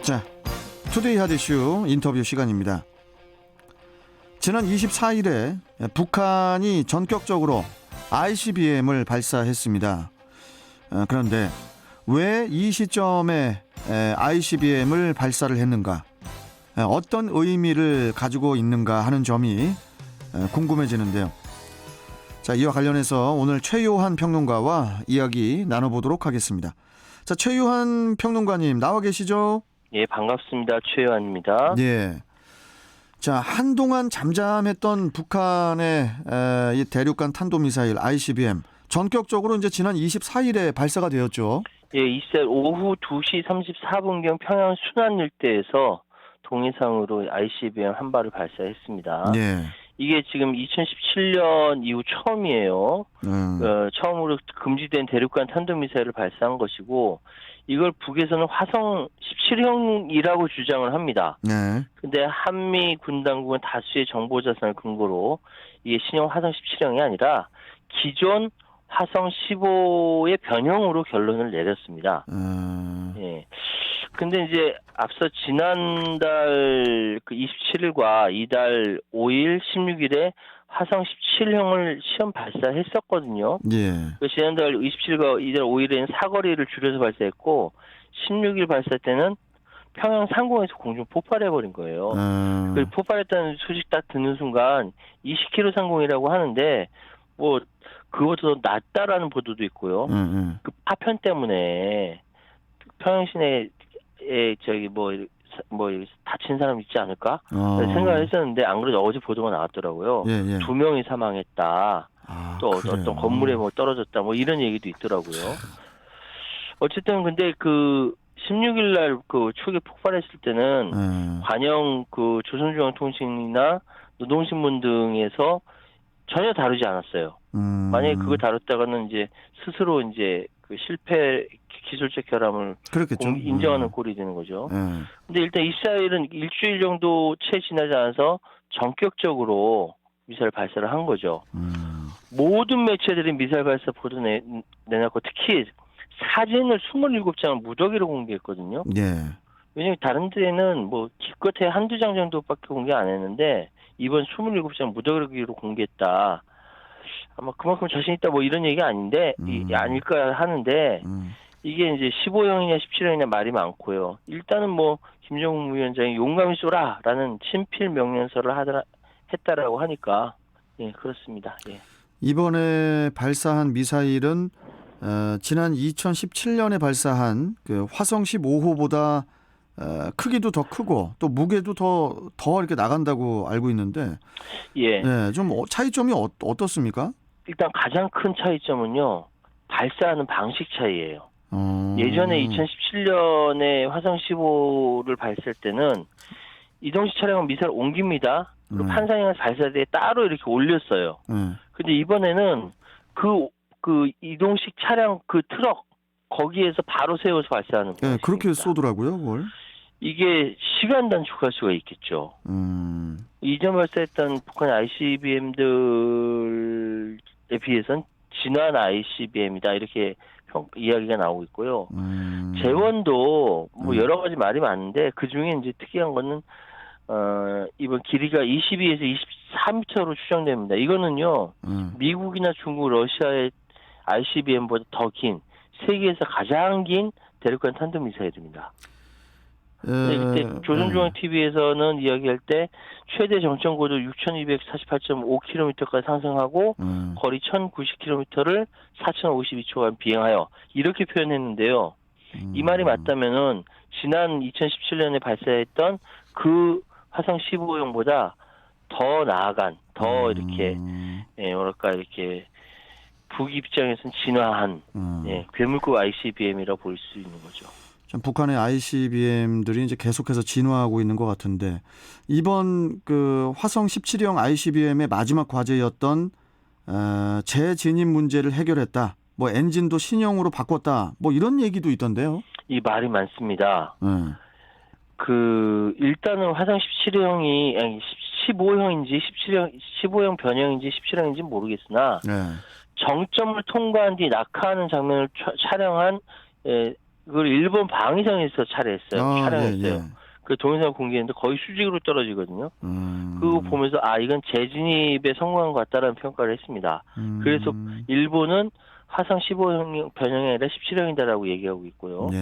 자, 투데이 핫 이슈 인터뷰 시간입니다. 지난 24일에 북한이 전격적으로 ICBM을 발사했습니다. 그런데 왜 이 시점에 ICBM을 발사를 했는가, 어떤 의미를 가지고 있는가 하는 점이 궁금해지는데요. 자, 이와 관련해서 오늘 최요한 평론가와 이야기 나눠보도록 하겠습니다. 자, 최요한 평론가님 나와 계시죠? 예, 반갑습니다. 최요한입니다. 예. 자, 한동안 잠잠했던 북한의 이 대륙간 탄도미사일 ICBM 전격적으로 이제 지난 24일에 발사가 되었죠. 예, 이날 오후 2시 34분경 평양 순안 일대에서 동해상으로 ICBM 한 발을 발사했습니다. 예. 이게 지금 2017년 이후 처음이에요. 처음으로 금지된 대륙간 탄도미사일을 발사한 것이고, 이걸 북에서는 화성 17형이라고 주장을 합니다. 네. 근데 한미 군 당국은 다수의 정보 자산을 근거로 이게 신형 화성 17형이 아니라 기존 화성 15의 변형으로 결론을 내렸습니다. 예. 근데 이제 앞서 지난달 그 27일과 이달 5일, 16일에 화성 17형을 시험 발사했었거든요. 예. 그 지난달 27일과 이달 5일에는 사거리를 줄여서 발사했고, 16일 발사 때는 평양 상공에서 공중 폭발해버린 거예요. 그 폭발했다는 소식 딱 듣는 순간 20km 상공이라고 하는데, 뭐 그것도 낮다라는 보도도 있고요. 그 파편 때문에 평양 시내에 저기 뭐 다친 사람 있지 않을까 생각을 했었는데, 안 그래도 어제 보도가 나왔더라고요. 예, 예. 2명이 사망했다. 또 그래요? 어떤 건물에 뭐 떨어졌다. 뭐 이런 얘기도 있더라고요. 어쨌든 근데 그 16일 날 그 초기 폭발했을 때는 관영 그 조선중앙통신이나 노동신문 등에서 전혀 다루지 않았어요. 만약에 그걸 다뤘다가는 이제 스스로 이제 그 실패 기술적 결함을 그렇겠죠. 인정하는 꼴이 되는 거죠. 근데 일단 24일은 일주일 정도 채 지나지 않아서 전격적으로 미사일 발사를 한 거죠. 모든 매체들이 미사일 발사 보도 내놨고, 특히 사진을 27장을 무더기로 공개했거든요. 예. 왜냐면 다른 데는 뭐 기껏해 한두 장 정도밖에 공개 안 했는데, 이번 27장 무더기로 공개했다. 아마 그만큼 자신 있다 뭐 이런 얘기가 아닌데, 아닐까 하는데, 이게 이제 15형이냐 17형이냐 말이 많고요. 일단은 뭐 김정은 위원장이 용감히 쏘라라는 친필 명령서를 했다라고 하니까, 예, 그렇습니다. 예. 이번에 발사한 미사일은 지난 2017년에 발사한 그 화성 15호보다 크기도 더 크고 또 무게도 더 이렇게 나간다고 알고 있는데, 예. 네, 좀 차이점이 어떻습니까? 일단 가장 큰 차이점은요, 발사하는 방식 차이예요. 예전에 2017년에 화성 15를 발사할 때는 이동식 차량은 미사를 옮깁니다. 그리고 판상형 발사대에 따로 이렇게 올렸어요. 근데 이번에는 그 이동식 차량 그 트럭 거기에서 바로 세워서 발사하는 거예요. 네, 그렇게 쏘더라고요, 그걸. 이게 시간 단축할 수가 있겠죠. 이전 발사했던 북한의 ICBM들에 비해서는 진화한 ICBM이다 이렇게 이야기가 나오고 있고요. 재원도 뭐 여러 가지 말이 많은데, 그 중에 이제 특이한 거는 이번 길이가 22에서 24m로 추정됩니다. 이거는요, 미국이나 중국, 러시아의 ICBM보다 더 긴, 세계에서 가장 긴 대륙간 탄도미사일입니다. 그때 조선중앙TV에서는 이야기할 때 최대 정점 고도 6,248.5km까지 상승하고 거리 1,090km를 4,052초간 비행하여, 이렇게 표현했는데요. 이 말이 맞다면은 지난 2017년에 발사했던 그 화성 15형보다 더 나아간, 더 이렇게 뭐랄까 이렇게 북 입장에서는 진화한 괴물급 ICBM이라고 볼 수 있는 거죠. 북한의 ICBM들이 이제 계속해서 진화하고 있는 것 같은데, 이번 그 화성 17형 ICBM의 마지막 과제였던 재진입 문제를 해결했다. 뭐 엔진도 신형으로 바꿨다. 뭐 이런 얘기도 있던데요. 이 말이 많습니다. 일단은 화성 17형이 15형인지 15형 변형인지 17형인지 모르겠으나, 정점을 통과한 뒤 낙하하는 장면을 촬영한 그걸 일본 방위성에서 촬영했어요. 예. 그 동영상 공개했는데 거의 수직으로 떨어지거든요. 그거 보면서 이건 재진입에 성공한 것 같다라는 평가를 했습니다. 그래서 일본은 화성 15형 변형이 아니라 17형이다라고 얘기하고 있고요. 예.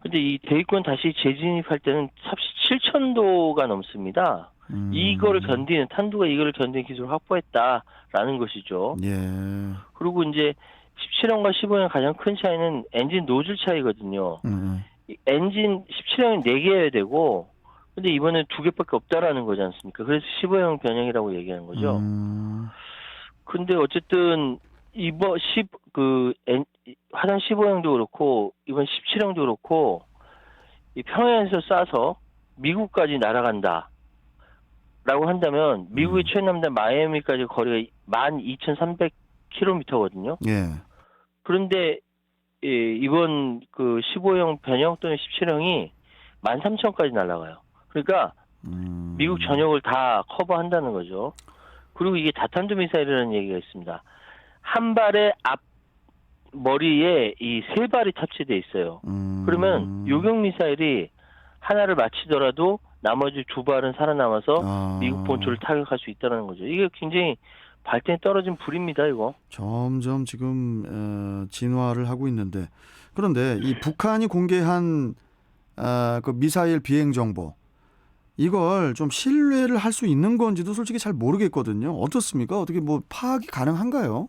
근데 이 대기권 다시 재진입할 때는 삽시 7,000도가 넘습니다. 이거를 견디는 탄두가 이거를 견디는 기술을 확보했다라는 것이죠. 예. 그리고 이제 17형과 15형 가장 큰 차이는 엔진 노즐 차이거든요. 이 엔진 17형이 4개여야 되고 근데 이번에 2개밖에 없다라는 거지 않습니까? 그래서 15형 변형이라고 얘기하는 거죠. 근데 어쨌든 이번 화상 15형도 그렇고 이번 17형도 그렇고 이 평양에서 쏴서 미국까지 날아간다. 라고 한다면 미국의 최남단 마이애미까지 거리가 12,300km거든요. 예. 그런데 이번 그 15형 변형 또는 17형이 13,000까지 날아가요. 그러니까 미국 전역을 다 커버한다는 거죠. 그리고 이게 다탄두 미사일이라는 얘기가 있습니다. 한 발의 앞 머리에 이 3발이 탑재돼 있어요. 그러면 요격 미사일이 하나를 맞히더라도 나머지 2발은 살아남아서 미국 본토를 타격할 수 있다는 거죠. 이게 굉장히 발전이 떨어진 불입니다, 이거. 점점 지금 진화를 하고 있는데 그런데 이 북한이 공개한 그 미사일 비행 정보 이걸 좀 신뢰를 할 수 있는 건지도 솔직히 잘 모르겠거든요. 어떻습니까? 어떻게 뭐 파악이 가능한가요?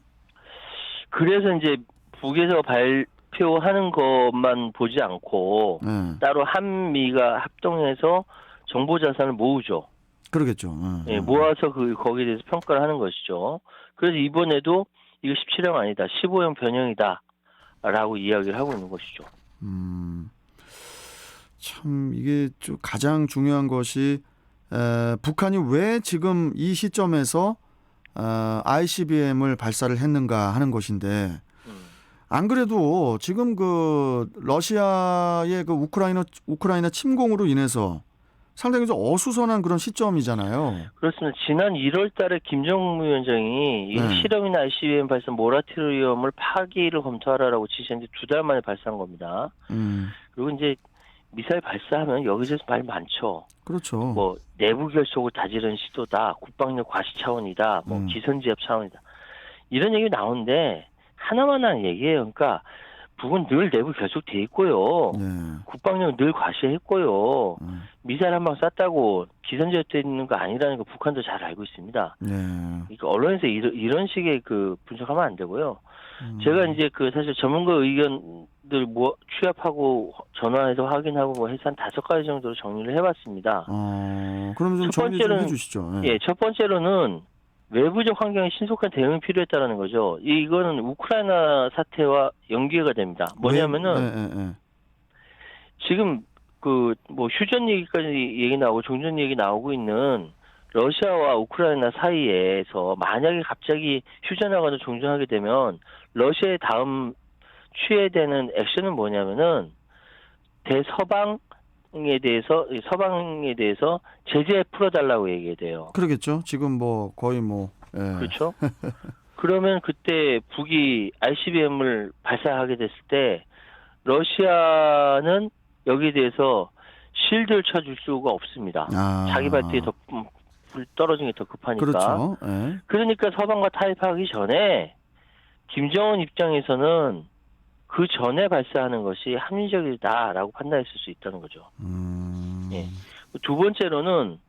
그래서 이제 북에서 발표하는 것만 보지 않고 따로 한미가 합동해서 정보 자산을 모으죠. 그러겠죠. 예, 모아서 거기에 대해서 평가를 하는 것이죠. 그래서 이번에도 이거 17형 아니다, 15형 변형이다라고 이야기를 하고 있는 것이죠. 참 이게 좀 가장 중요한 것이 북한이 왜 지금 이 시점에서 ICBM을 발사를 했는가 하는 것인데 안 그래도 지금 그 러시아의 그 우크라이나 침공으로 인해서 상당히 좀 어수선한 그런 시점이잖아요. 그렇습니다. 지난 1월 달에 김정은 위원장이 이 실험이나 ICBM 발사 모라토리엄을 파기를 검토하라고 지시했는데 2달 만에 발사한 겁니다. 그리고 이제 미사일 발사하면 여기저기서 말 많죠. 그렇죠. 뭐 내부 결속을 다지는 시도다, 국방력 과시 차원이다, 뭐 기선제압 차원이다. 이런 얘기 나오는데 하나만 하는 얘기예요. 그러니까 북은 늘 내부 결속돼 있고요. 국방력 늘 과시했고요. 미사일 한 방 쐈다고 기선제압돼 있는 거 아니라는 거 북한도 잘 알고 있습니다. 그러니까 언론에서 이런 식의 그 분석하면 안 되고요. 제가 이제 그 사실 전문가 의견들 취합하고 전화해서 확인하고 뭐 해서 한 5가지 정도로 정리를 해봤습니다. 그럼 좀 정리 좀 해주시죠. 예, 첫 번째로는 외부적 환경에 신속한 대응이 필요했다라는 거죠. 이거는 우크라이나 사태와 연계가 됩니다. 뭐냐면은 지금 그 뭐 휴전 얘기까지 얘기 나오고 종전 얘기 나오고 있는 러시아와 우크라이나 사이에서 만약에 갑자기 휴전하거나 종전하게 되면 러시아의 다음 취해야 되는 액션은 뭐냐면은 서방에 대해서 제재 풀어달라고 얘기해야 돼요. 그러겠죠. 지금 뭐 거의 뭐 그렇죠. 그러면 그때 북이 ICBM을 발사하게 됐을 때 러시아는 여기에 대해서 실드를 쳐줄 수가 없습니다. 자기 발등에 더 불 떨어지는 게 더 급하니까. 그렇죠. 그러니까 서방과 타협하기 전에 김정은 입장에서는 그 전에 발사하는 것이 합리적이다라고 판단했을 수 있다는 거죠. 예. 두 번째로는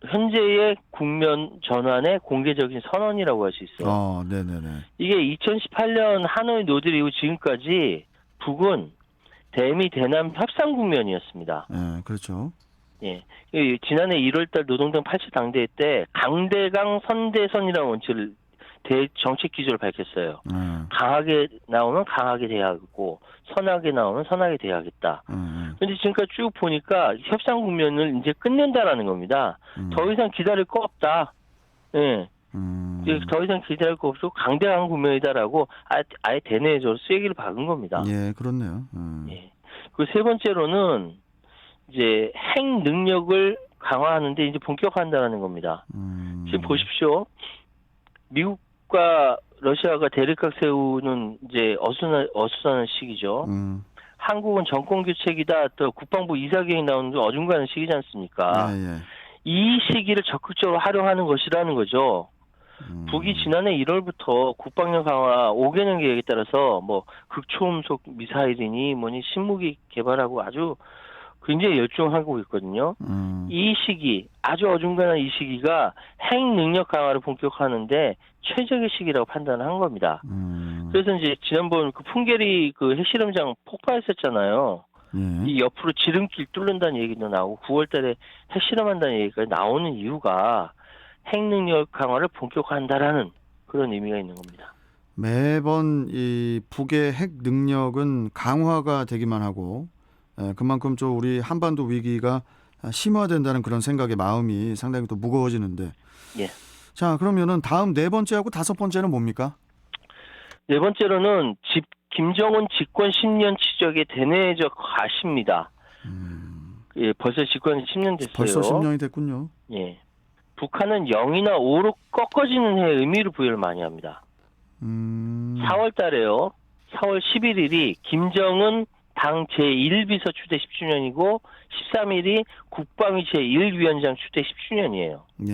현재의 국면 전환의 공개적인 선언이라고 할 수 있어요. 네네네. 이게 2018년 하노이 노딜 이후 지금까지 북은 대미 대남 협상 국면이었습니다. 그렇죠. 예. 지난해 1월달 노동당 8차 당대회 때 강대강 선대선이라는 원칙을 정책 기조를 밝혔어요. 강하게 나오면 강하게 대하고 선하게 나오면 선하게 대하겠다. 그런데 지금까지 쭉 보니까 협상 국면을 이제 끝낸다라는 겁니다. 더 이상 기다릴 거 없다. 예. 더 이상 기다릴 거 없고 강대강 국면이다라고 아예 대내적으로 쐐기를 박은 겁니다. 예, 그렇네요. 예. 그 세 번째로는 이제 핵 능력을 강화하는데 이제 본격화한다는 겁니다. 지금 보십시오. 미국과 러시아가 대립각 세우는 이제 어수선한 시기죠. 한국은 정권 교체기다, 또 국방부 이사계획 나오는 게 어중간한 시기지 않습니까? 예, 예. 이 시기를 적극적으로 활용하는 것이라는 거죠. 북이 지난해 1월부터 국방력 강화 5개년 계획에 따라서 뭐 극초음속 미사일이니 뭐니 신무기 개발하고 아주 굉장히 열중하고 있거든요. 이 시기, 아주 어중간한 이 시기가 핵 능력 강화를 본격화하는데 최적의 시기라고 판단한 겁니다. 그래서 이제 지난번 그 풍계리 그 핵실험장 폭파했었잖아요. 예. 이 옆으로 지름길 뚫는다는 얘기도 나오고 9월달에 핵실험한다는 얘기가 나오는 이유가 핵 능력 강화를 본격화한다라는 그런 의미가 있는 겁니다. 매번 이 북의 핵 능력은 강화가 되기만 하고 그만큼 좀 우리 한반도 위기가 심화된다는 그런 생각의 마음이 상당히 또 무거워지는데. 예. 자, 그러면은 다음 네 번째하고 다섯 번째는 뭡니까? 네 번째로는 김정은 집권 10년 추적의 대내적 과시입니다. 예, 벌써 집권 10년 됐어요. 벌써 10년이 됐군요. 예. 북한은 0이나 5로 꺾어지는 해 의미를 부여를 많이 합니다. 4월 달에요. 4월 11일이 김정은 당 제1비서 추대 10주년이고 13일이 국방위 제1위원장 추대 10주년이에요. 예.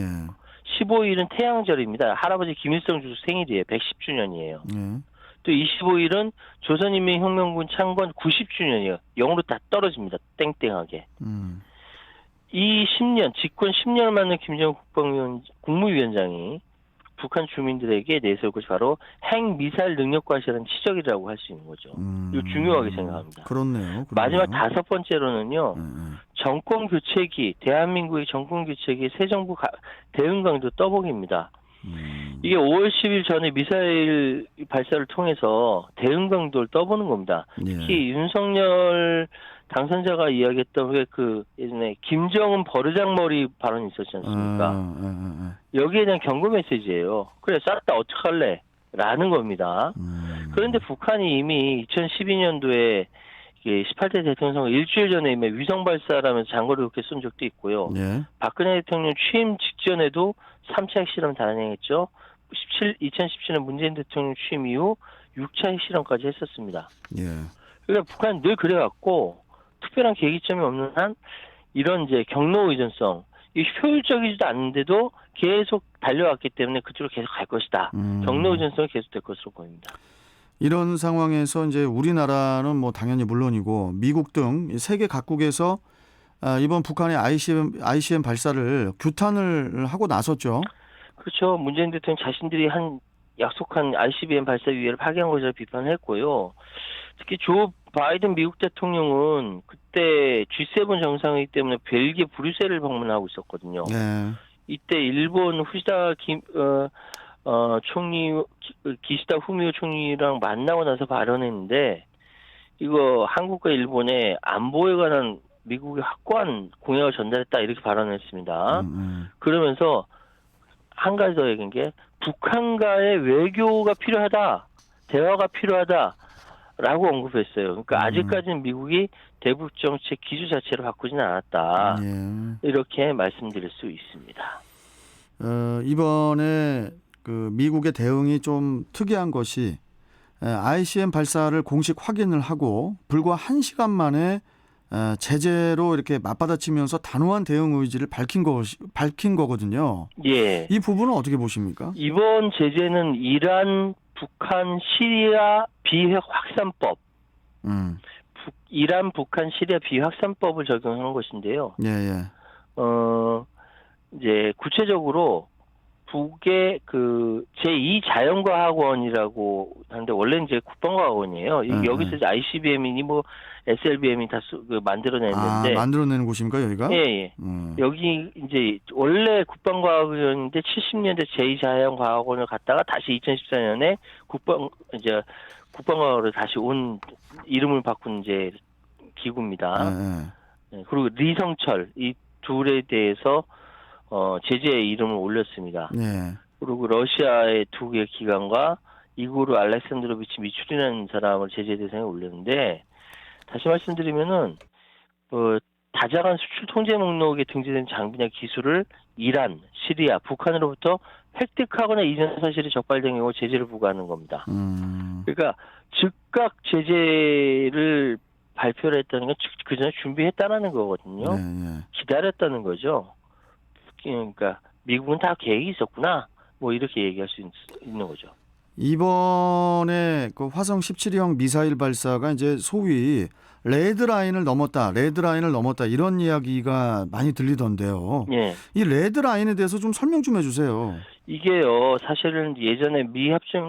15일은 태양절입니다. 할아버지 김일성 주석 생일이에요. 110주년이에요. 예. 또 25일은 조선인민혁명군 창건 90주년이에요. 0으로 다 떨어집니다. 땡땡하게. 이 10년, 집권 10년을 맞는 김정은 국무위원장이 북한 주민들에게 내세울 것이 바로 핵미사일 능력 과시라는 지적이라고 할 수 있는 거죠. 이거 중요하게 생각합니다. 그렇네요. 마지막 다섯 번째로는요. 정권 교체기, 대한민국의 정권 교체기 새 정부 대응 강도 떠보기입니다. 이게 5월 10일 전에 미사일 발사를 통해서 대응 강도를 떠보는 겁니다. 특히 윤석열 당선자가 이야기했던 그 예전에 김정은 버르장머리 발언이 있었지 않습니까? 여기에 대한 경고 메시지예요. 그래 쌌다 어떡할래? 라는 겁니다. 그런데 북한이 이미 2012년도에 18대 대통령 선거 일주일 전에 이미 위성 발사라면서 장거리 로켓 쏜 적도 있고요. 예. 박근혜 대통령 취임 직전에도 3차 핵실험 단행했죠. 2017년 문재인 대통령 취임 이후 6차 핵실험까지 했었습니다. 예. 그러니까 북한은 늘 그래갖고 특별한 계기점이 없는 한 이런 이제 경로 의존성, 이 효율적이지도 않는데도 계속 달려왔기 때문에 그쪽으로 계속 갈 것이다. 경로 의존성이 계속 될 것으로 보입니다. 이런 상황에서 이제 우리나라는 뭐 당연히 물론이고 미국 등 세계 각국에서 이번 북한의 ICBM 발사를 규탄을 하고 나섰죠. 그렇죠. 문재인 대통령 자신들이 약속한 ICBM 발사 유예를 파기한 것이라 비판했고요. 특히 조 바이든 미국 대통령은 그때 G7 정상회의 때문에 벨기에 브뤼셀을 방문하고 있었거든요. 네. 이때 일본 후시다 총리, 기시다 후미오 총리랑 만나고 나서 발언했는데 이거 한국과 일본의 안보에 관한 미국의 확고한 공약을 전달했다 이렇게 발언했습니다. 그러면서 한 가지 더 얘기한 게 북한과의 외교가 필요하다, 대화가 필요하다라고 언급했어요. 그러니까 아직까지는 미국이 대북 정책 기조 자체를 바꾸지는 않았다. 이렇게 말씀드릴 수 있습니다. 이번에 그 미국의 대응이 좀 특이한 것이 ICBM 발사를 공식 확인을 하고 불과 1시간 만에 제재로 이렇게 맞받아치면서 단호한 대응 의지를 밝힌 거거든요. 예. 이 부분은 어떻게 보십니까? 이번 제재는 이란, 북한, 시리아 비핵 확산법, 이란, 북한, 시리아 비확산법을 적용한 것인데요. 예. 이제 구체적으로 북의 그 제2자연과학원이라고 하는데 원래는 이제 국방과학원이에요. 여기서 이제 ICBM이니 뭐 SLBM이 다 만들어냈는데. 만들어내는 곳입니까 여기가? 예. 여기 이제 원래 국방과학원인데 70년대 제2자연과학원을 갔다가 다시 2014년에 국방과학원으로 다시 온 이름을 바꾼 이제 기구입니다. 그리고 리성철 이 둘에 대해서 제재의 이름을 올렸습니다. 그리고 러시아의 두 개 기관과 이고르 알렉산드로비치 미추리라는 사람을 제재 대상에 올렸는데 다시 말씀드리면은 다자간 수출 통제 목록에 등재된 장비나 기술을 이란, 시리아, 북한으로부터 획득하거나 이전 사실이 적발된 경우 제재를 부과하는 겁니다. 그러니까 즉각 제재를 발표를 했다는 건 그 전에 준비했다라는 거거든요. 네. 기다렸다는 거죠. 그러니까 미국은 다 계획이 있었구나. 뭐 이렇게 얘기할 수 있는 거죠. 이번에 그 화성 17형 미사일 발사가 이제 소위 레드라인을 넘었다 이런 이야기가 많이 들리던데요. 예. 이 레드라인에 대해서 좀 설명 좀 해주세요. 이게요, 사실은 예전에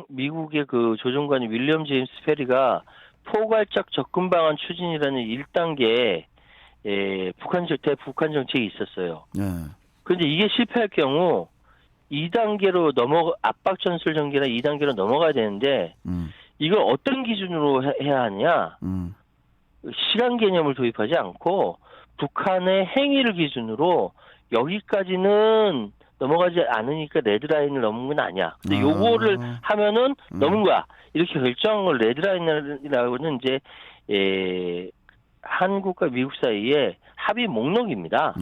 미국의 그 조종관이 윌리엄 제임스 페리가 포괄적 접근 방안 추진이라는 1단계 북한 정책이 있었어요. 예. 그런데 이게 실패할 경우 2단계로 압박 전술 전개나 2단계로 넘어가야 되는데 이걸 어떤 기준으로 해야 하냐? 시간 개념을 도입하지 않고 북한의 행위를 기준으로 여기까지는 넘어가지 않으니까 레드라인을 넘은 건 아니야. 근데 요거를 하면은 넘은 거야. 이렇게 결정한 걸 레드라인이라고는 이제 한국과 미국 사이에 합의 목록입니다.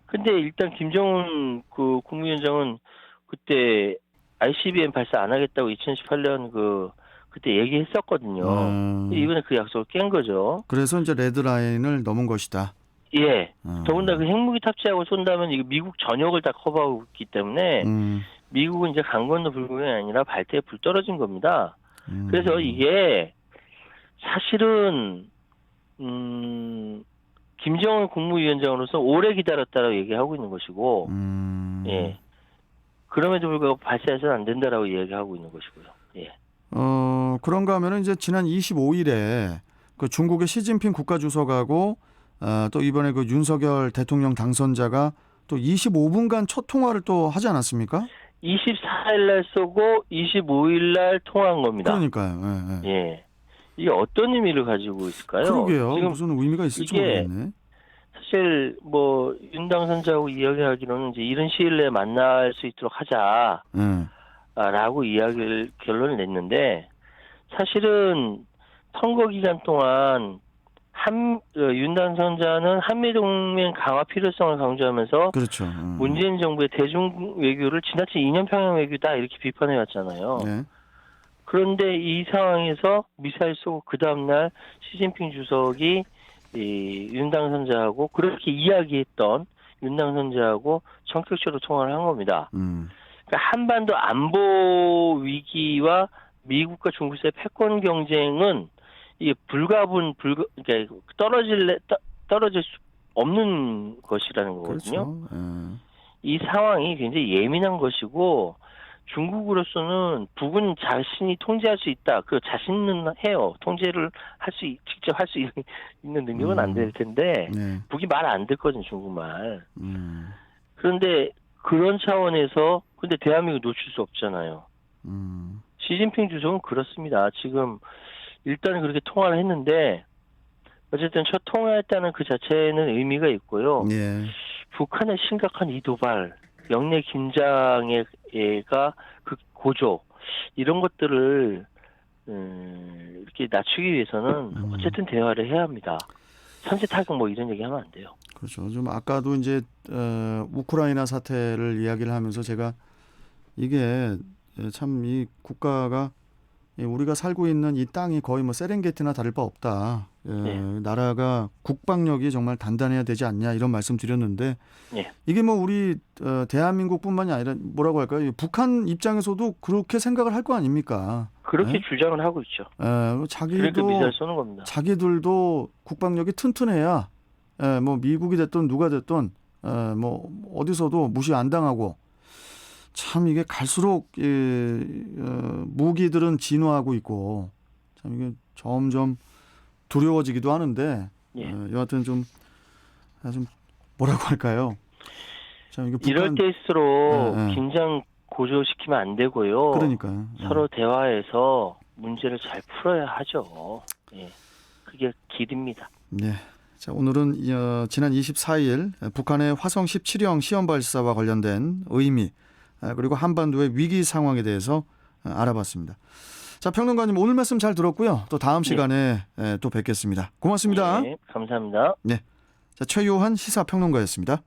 근데 일단 김정은 그 국무위원장은 그때 ICBM 발사 안 하겠다고 2018년 그때 얘기했었거든요. 이번에 그 약속을 깬 거죠. 그래서 이제 레드라인을 넘은 것이다. 예. 더군다나 그 핵무기 탑재하고 쏜다면 이거 미국 전역을 다 커버하고 있기 때문에 미국은 이제 강 건너 불구경이 아니라 발대에 불 떨어진 겁니다. 그래서 이게 사실은 김정은 국무위원장으로서 오래 기다렸다라고 얘기하고 있는 것이고, 예. 그럼에도 불구하고 발사해서는 안 된다라고 얘기하고 있는 것이고요. 예. 그런가 하면은 이제 지난 25일에 그 중국의 시진핑 국가주석하고 또 이번에 그 윤석열 대통령 당선자가 또 25분간 첫 통화를 또 하지 않았습니까? 24일 날 쏘고 25일 날 통화한 겁니다. 그러니까요. 예. 예. 이게 어떤 의미를 가지고 있을까요? 그러게요. 지금 무슨 의미가 있을지 이게 모르겠네. 사실 뭐 윤 당선자하고 이야기하기로는 이제 이른 시일 내에 만날 수 있도록 하자. 라고 결론을 냈는데 사실은 선거 기간 동안 윤 당선자는 한미동맹 강화 필요성을 강조하면서 그렇죠. 문재인 정부의 대중 외교를 지나친 이념 평양 외교다 이렇게 비판해 왔잖아요. 네. 그런데 이 상황에서 미사일 쏘고 그 다음날 시진핑 주석이 윤 당선자하고 그렇게 이야기했던 윤 당선자하고 전격적으로 통화를 한 겁니다. 그러니까 한반도 안보 위기와 미국과 중국 사이의 패권 경쟁은 이게 그러니까 떨어질 수 없는 것이라는 거거든요. 그렇죠. 이 상황이 굉장히 예민한 것이고 중국으로서는 북은 자신이 통제할 수 있다. 그 자신은 해요. 통제를 직접 할 수 있는 능력은 안 될 텐데 네. 북이 말 안 듣거든요. 중국말. 그런데 그런 차원에서 근데 대한민국 놓칠 수 없잖아요. 시진핑 주석은 그렇습니다. 지금 일단 그렇게 통화를 했는데 어쨌든 첫 통화했다는 그 자체는 의미가 있고요. 예. 북한의 심각한 이 도발, 영내 긴장가 그 고조 이런 것들을 이렇게 낮추기 위해서는 어쨌든 대화를 해야 합니다. 선제 타격 뭐 이런 얘기하면 안 돼요. 그렇죠. 좀 아까도 이제 우크라이나 사태를 이야기를 하면서 제가 이게 참 이 국가가 우리가 살고 있는 이 땅이 거의 뭐 세렝게티나 다를 바 없다. 나라가 국방력이 정말 단단해야 되지 않냐 이런 말씀 드렸는데 이게 뭐 우리 대한민국뿐만이 아니라 뭐라고 할까요? 북한 입장에서도 그렇게 생각을 할 거 아닙니까? 그렇게 주장을 하고 있죠. 그러니까 미사일 쏘는 겁니다. 자기들도 국방력이 튼튼해야 뭐 미국이 됐든 누가 됐든 뭐 어디서도 무시 안 당하고 참 이게 갈수록 무기들은 진화하고 있고 참 이게 점점 두려워지기도 하는데 여하튼 좀 뭐라고 할까요? 참 이게 이럴 때일수록 긴장 고조시키면 안 되고요. 그러니까요. 서로 대화해서 문제를 잘 풀어야 하죠. 예, 그게 길입니다. 네. 자, 오늘은 지난 24일 북한의 화성 17형 시험 발사와 관련된 의미 그리고 한반도의 위기 상황에 대해서 알아봤습니다. 자, 평론가님 오늘 말씀 잘 들었고요. 또 다음 시간에 또 뵙겠습니다. 고맙습니다. 네, 감사합니다. 네, 자, 최요한 시사평론가였습니다.